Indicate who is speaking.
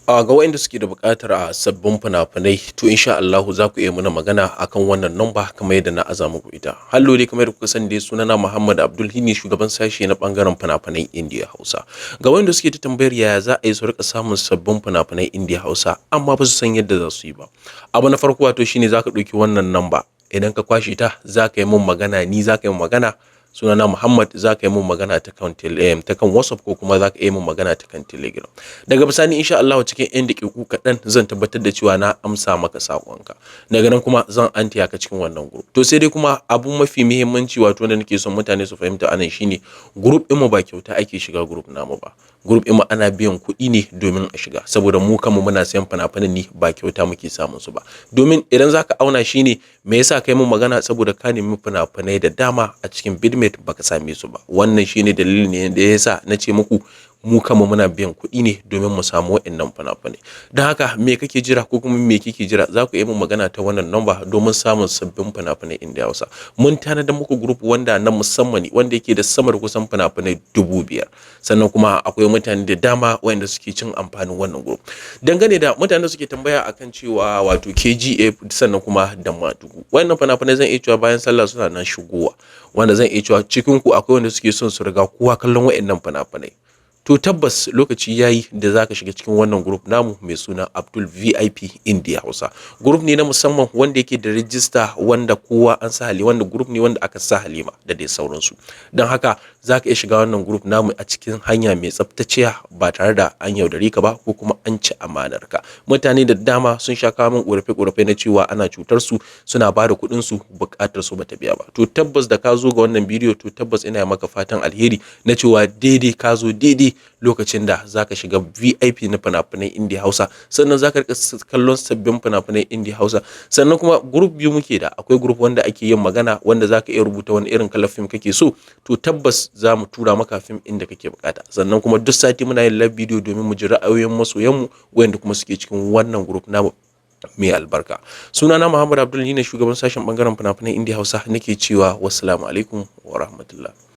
Speaker 1: Ga waɗanda suke da buƙatar sabbin fina-finai to insha Allahu za ku iya muna magana akan wannan namba kamar yadda na aza muku ita. Hallo dai kamar yadda kuka sani dai sunana Muhammad Abdul ne shugaban sashe na ɓangaren fina-finan Indiya Hausa. Ga waɗanda suke ta tambayar yaya za a yi su rika samun sabbin fina-finan Indiya Hausa amma ba su san yadda za su yi ba. Abu na farko wato shine za ka ɗauki wannan namba idan ka kwashe ta za ka yi mun magana ni za ka yi mun magana sunana Muhammad za ka yi mun magana ta kan WhatsApp ko kuma za ka yi mun magana ta kan Telegram. Daga bisani insha Allah cikin 'yan daƙiƙu kaɗan zan tabbatar da cewa na amsa maka saƙonka. Daga nan kuma zan antiya ka cikin wannan group. To sai dai kuma abu mafi muhimmanci wato wanda nake son mutane su fahimta anan shine group ɗinmu ba kyauta ake shiga group namu ba. Group ɗinmu ana biyan kuɗi ne domin a shiga saboda mu kanmu muna sayan fina-finan ne ba kyauta muke samun su ba. Domin idan zaka auna shine me yasa kai mun magana saboda ka nemi fina-finai da dama a cikin Bidmet baka same su ba. Wannan shine dalilin ne da yasa na ce muku mu kanmu muna biyan kuɗi ne domin mu samu waɗannan fina-finai. Don haka me kake jira ko kuma me kike jira za ku yi mun magana ta wannan number domin samun sabbin fina-finai Indiya Hausa. Mun tanadar muku group wanda na musamman ne wanda yake da sama da kusan fina-finai 5,000. Sannan kuma akwai mutane da dama waɗanda suke cin amfanin wannan group. Dangane da mutane da suke tambaya akan cewa wato KGF sannan kuma da Madugu. Waɗannan fina-finai zan iya cewa bayan sallah suna nan shigowa. Wanda zan iya cewa cikin ku akwai wanda suke son su riga kowa kallon waɗannan fina-finai. To tabbas lokaci yayi da zaka shiga cikin wannan group namu mai suna Abdul VIP Indiya Hausa. Group ne na musamman wanda yake da register wanda kowa an sahali wanda group ne wanda aka sahalima da dai sauransu. Don haka zaka iya shiga wannan group namu a cikin hanya mai tsaftaciya ba tare da an yaudare ka ba ko kuma an ci amanar ka. Mutane da dama sun sha kawo min ƙorafe-ƙorafe na cewa ana cutar su suna bada kuɗin su buƙatar su bata biya ba. To tabbas da ka zo ga wannan bidiyo to tabbas ina maka fatan alheri na cewa daidai ka zo daidai lokacin da zaka shiga VIP na fina-finan Indiya Hausa sannan zaka rika kallon sabbin fina-finan Indiya Hausa sannan kuma group biyu muke da akwai group wanda ake yin magana wanda zaka iya rubuta wani irin kalar film kake so to tabbas za mu tura maka film inda kake bukata sannan kuma duk sati muna yin live video domin mu ji ra'ayoyin masoyanmu wanda kuma suke cikin wannan group namu mai albarka. Sunana Muhammad Abdul ne shugaban sashen bangaren fina-finan Indiya Hausa nake cewa wassalamu alaikum wa rahmatullah.